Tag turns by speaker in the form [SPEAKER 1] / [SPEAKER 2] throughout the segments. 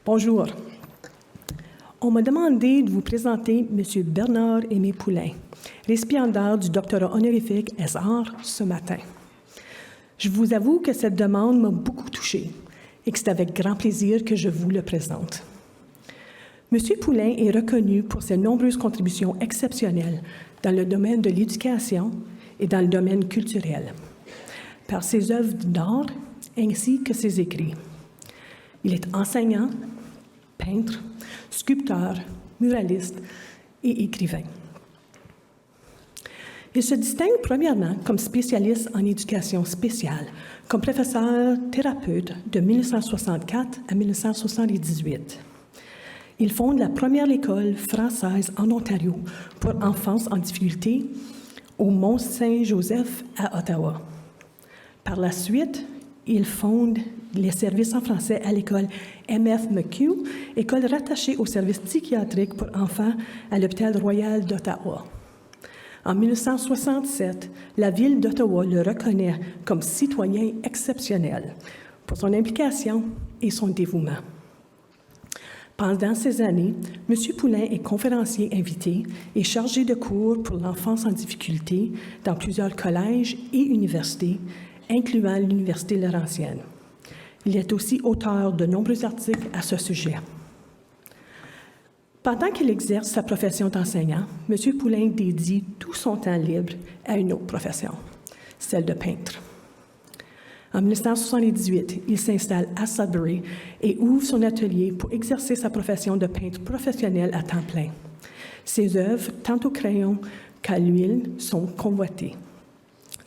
[SPEAKER 1] Bonjour. On m'a demandé de vous présenter M. Bernard-Aimé Poulain, récipiendaire du doctorat honorifique Ès-Arts ce matin. Je vous avoue que cette demande m'a beaucoup touchée et que c'est avec grand plaisir que je vous le présente. M. Poulain est reconnu pour ses nombreuses contributions exceptionnelles dans le domaine de l'éducation et dans le domaine culturel, par ses œuvres d'art ainsi que ses écrits. Il est enseignant, peintre, sculpteur, muraliste et écrivain. Il se distingue premièrement comme spécialiste en éducation spéciale, comme professeur thérapeute de 1964 à 1978. Il fonde la première école française en Ontario pour enfants en difficulté au Mont-Saint-Joseph à Ottawa. Par la suite, il fonde les services en français à l'école M.F. McHugh, école rattachée au service psychiatrique pour enfants à l'hôpital royal d'Ottawa. En 1967, la Ville d'Ottawa le reconnaît comme citoyen exceptionnel pour son implication et son dévouement. Pendant ces années, M. Poulain est conférencier invité et chargé de cours pour l'enfance en difficulté dans plusieurs collèges et universités, incluant l'Université Laurentienne. Il est aussi auteur de nombreux articles à ce sujet. Pendant qu'il exerce sa profession d'enseignant, M. Poulain dédie tout son temps libre à une autre profession, celle de peintre. En 1978, il s'installe à Sudbury et ouvre son atelier pour exercer sa profession de peintre professionnel à temps plein. Ses œuvres, tant au crayon qu'à l'huile, sont convoitées.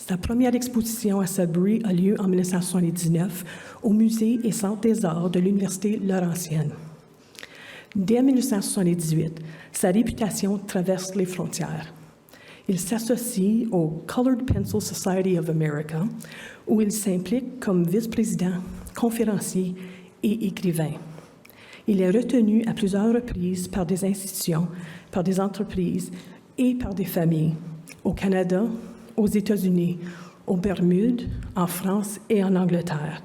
[SPEAKER 1] Sa première exposition à Sudbury a lieu en 1979 au Musée et Centre des Arts de l'Université Laurentienne. Dès 1978, sa réputation traverse les frontières. Il s'associe au Colored Pencil Society of America, où il s'implique comme vice-président, conférencier et écrivain. Il est retenu à plusieurs reprises par des institutions, par des entreprises et par des familles, au Canada, aux États-Unis, aux Bermudes, en France et en Angleterre,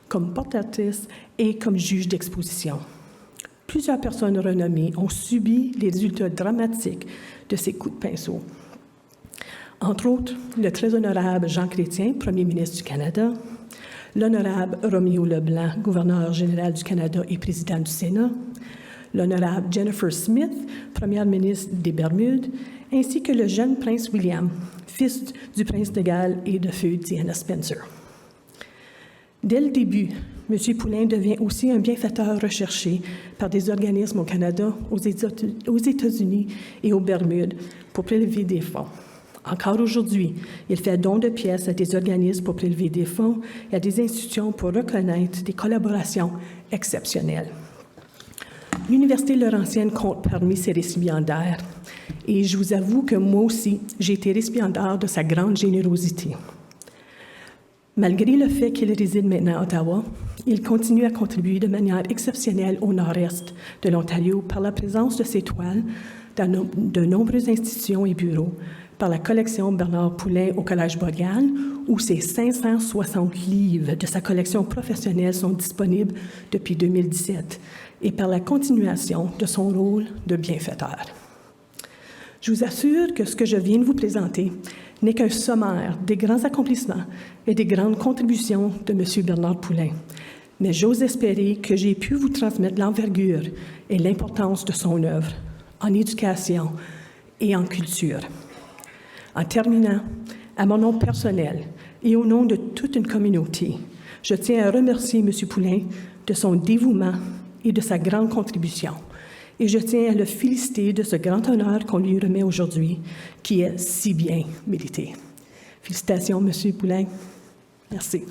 [SPEAKER 1] comme porte-artiste et comme juge d'exposition. Plusieurs personnes renommées ont subi les résultats dramatiques de ces coups de pinceau. Entre autres, le très honorable Jean Chrétien, premier ministre du Canada, l'honorable Roméo Leblanc, gouverneur général du Canada et président du Sénat, l'honorable Jennifer Smith, première ministre des Bermudes, ainsi que le jeune prince William, fils du prince de Galles et de feu Diana Spencer. Dès le début, M. Poulain devient aussi un bienfaiteur recherché par des organismes au Canada, aux États-Unis et aux Bermudes pour prélever des fonds. Encore aujourd'hui, il fait don de pièces à des organismes pour prélever des fonds et à des institutions pour reconnaître des collaborations exceptionnelles. L'Université Laurentienne compte parmi ses récipiendaires et je vous avoue que moi aussi, j'ai été récipiendaire de sa grande générosité. Malgré le fait qu'il réside maintenant à Ottawa, il continue à contribuer de manière exceptionnelle au nord-est de l'Ontario par la présence de ses toiles dans de nombreuses institutions et bureaux, par la collection Bernard Poulain au Collège Boréal, où ses 560 livres de sa collection professionnelle sont disponibles depuis 2017, et par la continuation de son rôle de bienfaiteur. Je vous assure que ce que je viens de vous présenter n'est qu'un sommaire des grands accomplissements et des grandes contributions de M. Bernard Poulain, mais j'ose espérer que j'ai pu vous transmettre l'envergure et l'importance de son œuvre en éducation et en culture. En terminant, à mon nom personnel et au nom de toute une communauté, je tiens à remercier M. Poulain de son dévouement et de sa grande contribution. Et je tiens à le féliciter de ce grand honneur qu'on lui remet aujourd'hui, qui est si bien mérité. Félicitations, M. Poulain. Merci.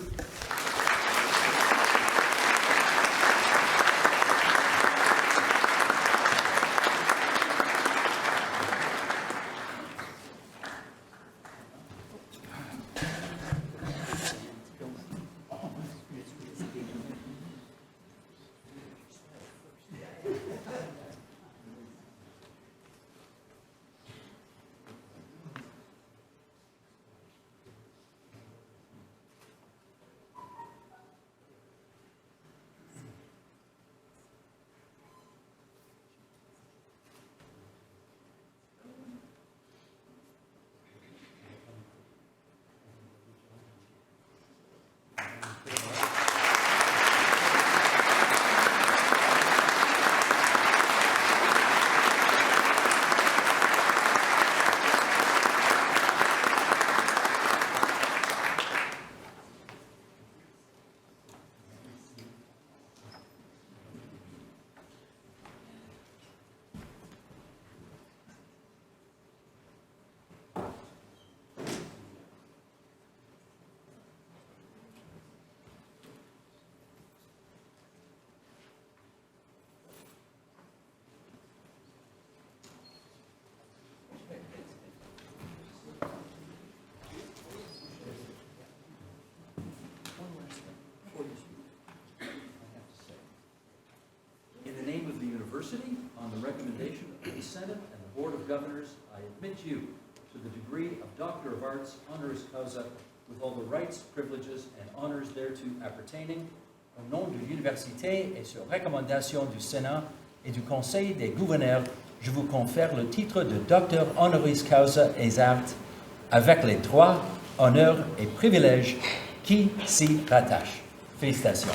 [SPEAKER 2] the Senate and the Board of Governors, I admit you to the degree of Doctor of Arts honoris causa with all the rights, privileges, and honors thereto appertaining. Au nom de l'Université et sur recommandation du Sénat et du Conseil des gouverneurs, je vous confère le titre de Docteur honoris causa et arts avec les droits, honneurs et privilèges qui s'y rattachent. Félicitations.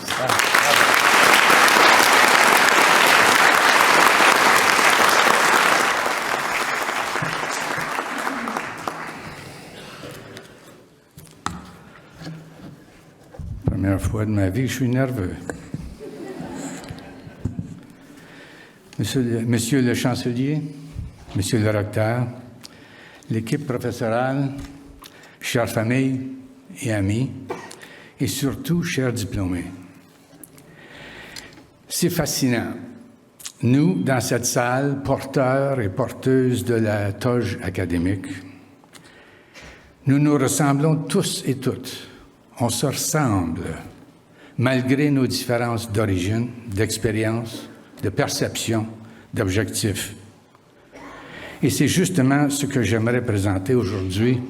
[SPEAKER 3] Première fois de ma vie que je suis nerveux. Monsieur le chancelier, monsieur le recteur, l'équipe professorale, chères familles et amis, et surtout chers diplômés. C'est fascinant. Nous, dans cette salle, porteurs et porteuses de la toge académique, nous nous ressemblons tous et toutes. On se ressemble, malgré nos différences d'origine, d'expérience, de perception, d'objectifs. Et c'est justement ce que j'aimerais présenter aujourd'hui,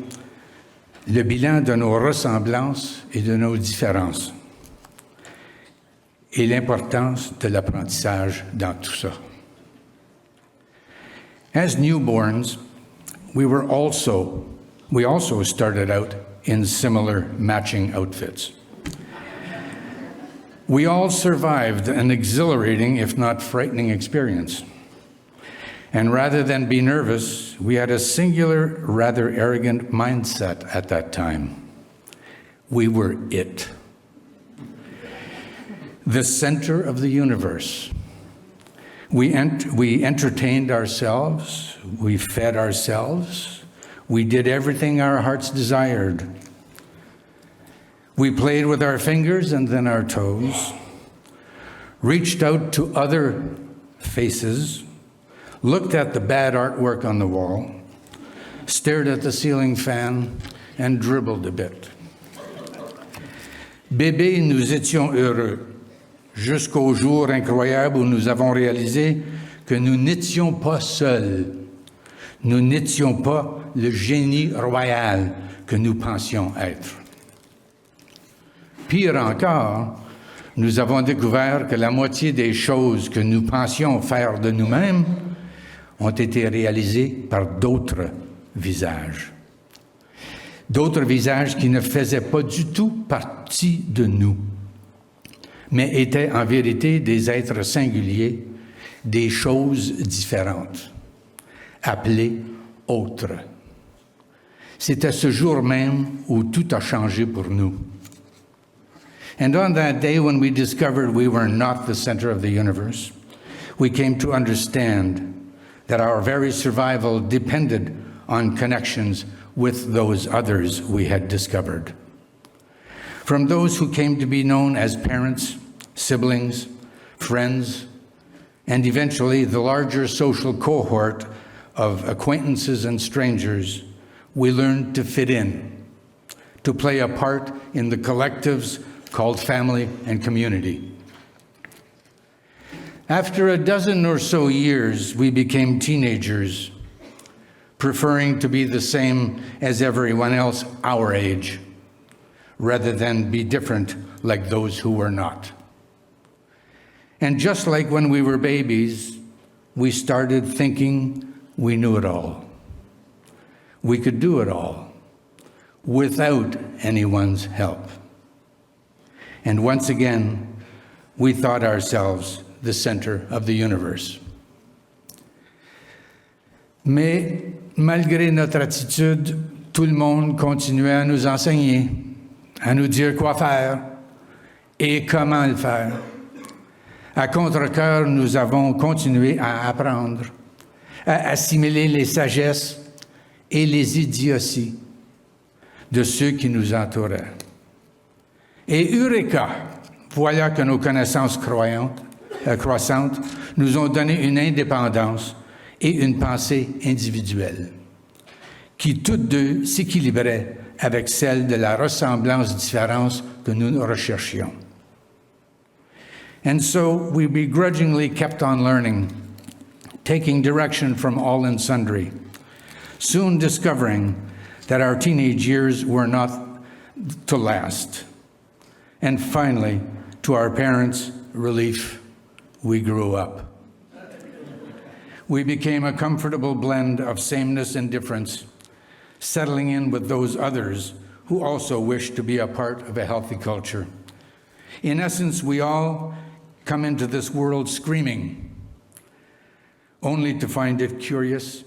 [SPEAKER 3] le bilan de nos ressemblances et de nos différences, et l'importance de l'apprentissage dans tout ça. As newborns, we also started out in similar matching outfits. We all survived an exhilarating, if not frightening, experience. And rather than be nervous, we had a singular, rather arrogant mindset at that time. We were it. The center of the universe. We entertained ourselves, we fed ourselves, we did everything our hearts desired. We played with our fingers and then our toes, reached out to other faces, looked at the bad artwork on the wall, stared at the ceiling fan, and dribbled a bit. Bébé, nous étions heureux, jusqu'au jour incroyable où nous avons réalisé que nous n'étions pas seuls. Nous n'étions pas le génie royal que nous pensions être. Pire encore, nous avons découvert que la moitié des choses que nous pensions faire de nous-mêmes ont été réalisées par d'autres visages. D'autres visages qui ne faisaient pas du tout partie de nous, mais étaient en vérité des êtres singuliers, des choses différentes, appelées autres. C'était ce jour même où tout a changé pour nous. And on that day when we discovered we were not the center of the universe, we came to understand that our very survival depended on connections with those others we had discovered. From those who came to be known as parents, siblings, friends, and eventually the larger social cohort of acquaintances and strangers, we learned to fit in, to play a part in the collectives called family and community. After a dozen or so years, we became teenagers, preferring to be the same as everyone else our age, rather than be different like those who were not. And just like when we were babies, we started thinking we knew it all. We could do it all without anyone's help. And once again, we thought ourselves the center of the universe. Mais malgré notre attitude, tout le monde continuait à nous enseigner, à nous dire quoi faire et comment le faire. À contre-cœur, nous avons continué à apprendre, à assimiler les sagesses et les idioties de ceux qui nous entouraient. Et Eureka, voilà que nos connaissances croissantes nous ont donné une indépendance et une pensée individuelle, qui toutes deux s'équilibraient avec celle de la ressemblance-différence que nous recherchions. And so we begrudgingly kept on learning, taking direction from all and sundry, soon discovering that our teenage years were not to last. And finally, to our parents' relief, we grew up. We became a comfortable blend of sameness and difference, settling in with those others who also wish to be a part of a healthy culture. In essence, we all come into this world screaming, only to find it curious,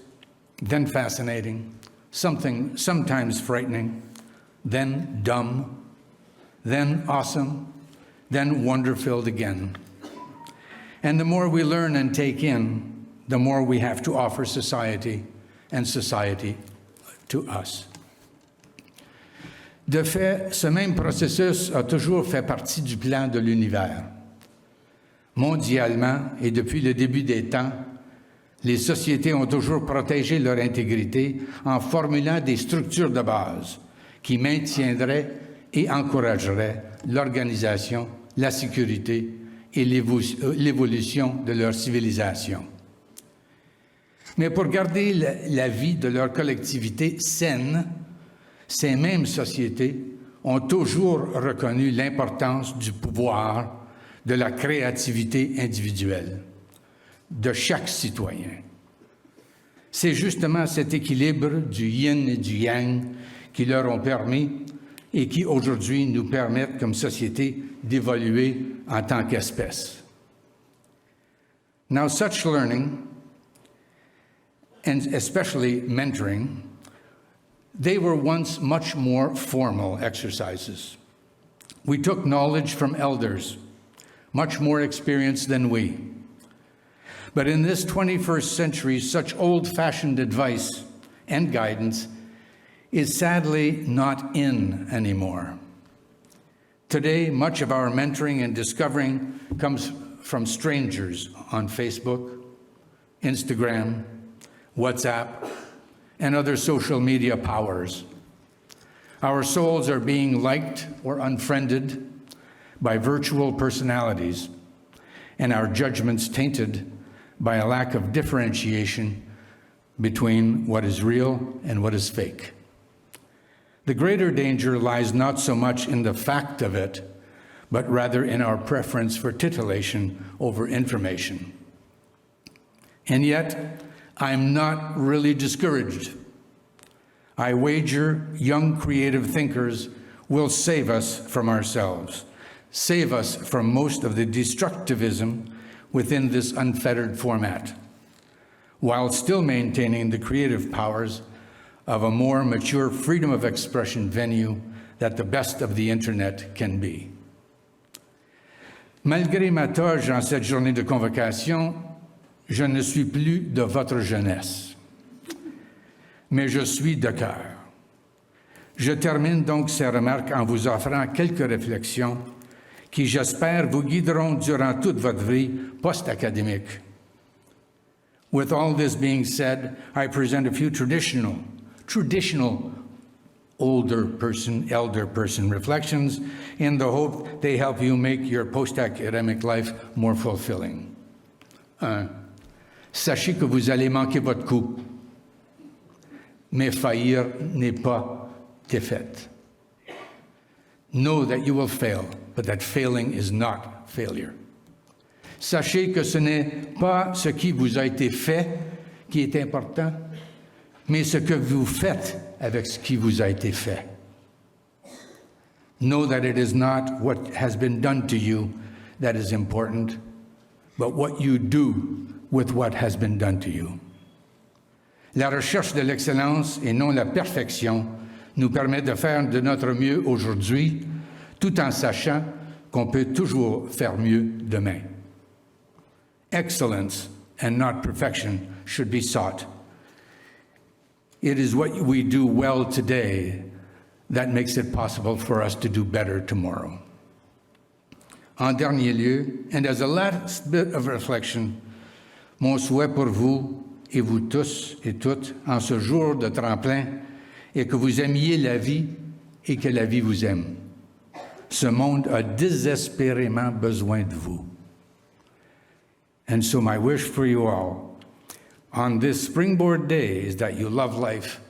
[SPEAKER 3] then fascinating, sometimes frightening, then dumb, then awesome, then wonder-filled again. And the more we learn and take in, the more we have to offer society, and society to us. De fait, ce même processus a toujours fait partie du plan de l'univers. Mondialement, et depuis le début des temps, les sociétés ont toujours protégé leur intégrité en formulant des structures de base qui maintiendraient et encourageraient l'organisation, la sécurité et l'évolution de leur civilisation. Mais pour garder la vie de leur collectivité saine, ces mêmes sociétés ont toujours reconnu l'importance du pouvoir, de la créativité individuelle, de chaque citoyen. C'est justement cet équilibre du yin et du yang qui leur ont permis et qui aujourd'hui nous permettent comme société d'évoluer en tant qu'espèce. Now, such learning, and especially mentoring, they were once much more formal exercises. We took knowledge from elders, much more experienced than we. But in this 21st century, such old-fashioned advice and guidance is sadly not in anymore. Today, much of our mentoring and discovering comes from strangers on Facebook, Instagram, WhatsApp, and other social media powers. Our souls are being liked or unfriended by virtual personalities, and our judgments tainted by a lack of differentiation between what is real and what is fake. The greater danger lies not so much in the fact of it, but rather in our preference for titillation over information. And yet, I'm not really discouraged. I wager young creative thinkers will save us from ourselves, save us from most of the destructivism within this unfettered format, while still maintaining the creative powers of a more mature freedom of expression venue that the best of the Internet can be. Malgré ma toge en cette journée de convocation, je ne suis plus de votre jeunesse, mais je suis de cœur. Je termine donc ces remarques en vous offrant quelques réflexions qui, j'espère, vous guideront durant toute votre vie post-académique. With all this being said, I present a few traditional elder person reflections in the hope they help you make your post-academic life more fulfilling. 1. Sachez que vous allez manquer votre coup, mais faillir n'est pas défaite. Know that you will fail, but that failing is not failure. Sachez que ce n'est pas ce qui vous a été fait qui est important, mais ce que vous faites avec ce qui vous a été fait. Know that it is not what has been done to you that is important, but what you do with what has been done to you. La recherche de l'excellence et non la perfection nous permet de faire de notre mieux aujourd'hui, tout en sachant qu'on peut toujours faire mieux demain. Excellence and not perfection should be sought. It is what we do well today that makes it possible for us to do better tomorrow. En dernier lieu, and as a last bit of reflection, mon souhait pour vous et vous tous et toutes en ce jour de tremplin est que vous aimiez la vie et que la vie vous aime. Ce monde a désespérément besoin de vous. And so my wish for you all on this Springboard Day is that you love life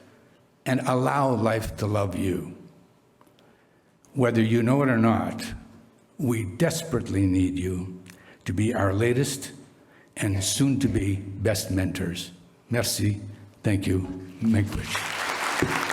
[SPEAKER 3] and allow life to love you. Whether you know it or not, we desperately need you to be our latest and soon-to-be best mentors. Merci. Thank you. Make wish.